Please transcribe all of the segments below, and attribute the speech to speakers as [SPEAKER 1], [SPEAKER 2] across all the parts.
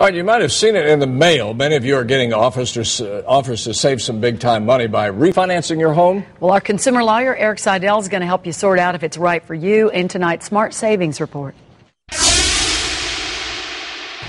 [SPEAKER 1] All right, you might have seen it in the mail. Many of you are getting offers to save some big-time money by refinancing your home.
[SPEAKER 2] Well, our consumer lawyer, Eric Seidel, is going to help you sort out if it's right for you in tonight's Smart Savings Report.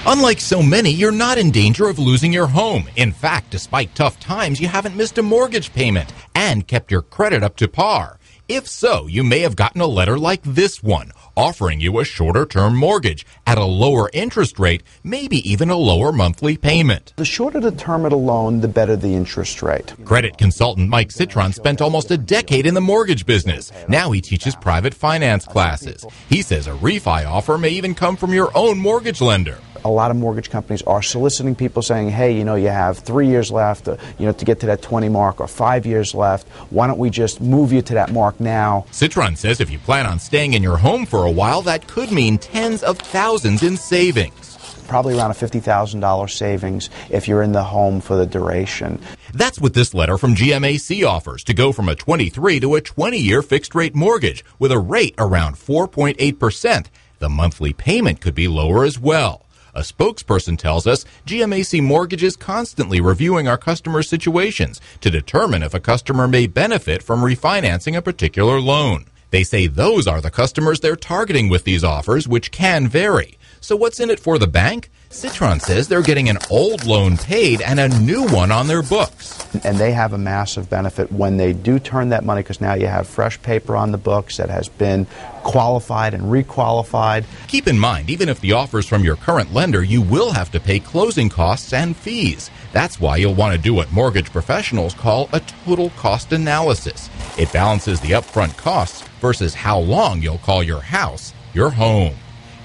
[SPEAKER 3] Unlike so many, you're not in danger of losing your home. In fact, despite tough times, you haven't missed a mortgage payment and kept your credit up to par. If so, you may have gotten a letter like this one, offering you a shorter-term mortgage at a lower interest rate, maybe even a lower monthly payment.
[SPEAKER 4] The shorter the term of the loan, the better the interest rate.
[SPEAKER 3] Credit consultant Mike Citron spent almost a decade in the mortgage business. Now he teaches private finance classes. He says a refi offer may even come from your own mortgage lender.
[SPEAKER 4] A lot of mortgage companies are soliciting people saying, hey, you have 3 years left, to get to that 20 mark, or 5 years left. Why don't we just move you to that mark now?
[SPEAKER 3] Citron says if you plan on staying in your home for a while, that could mean tens of thousands in savings.
[SPEAKER 4] Probably around a $50,000 savings if you're in the home for the duration.
[SPEAKER 3] That's what this letter from GMAC offers, to go from a 23 to a 20-year fixed-rate mortgage with a rate around 4.8%. The monthly payment could be lower as well. A spokesperson tells us GMAC Mortgage is constantly reviewing our customers' situations to determine if a customer may benefit from refinancing a particular loan. They say those are the customers they're targeting with these offers, which can vary. So what's in it for the bank? Citron says they're getting an old loan paid and a new one on their books.
[SPEAKER 4] And they have a massive benefit when they do turn that money, because now you have fresh paper on the books that has been qualified and requalified.
[SPEAKER 3] Keep in mind, even if the offer's from your current lender, you will have to pay closing costs and fees. That's why you'll want to do what mortgage professionals call a total cost analysis. It balances the upfront costs versus how long you'll call your house your home.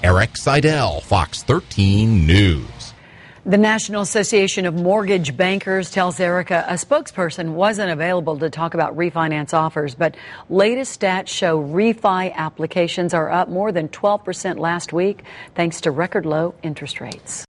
[SPEAKER 3] Eric Seidel, Fox 13 News.
[SPEAKER 2] The National Association of Mortgage Bankers tells Erica a spokesperson wasn't available to talk about refinance offers, but latest stats show refi applications are up more than 12% last week, thanks to record low interest rates.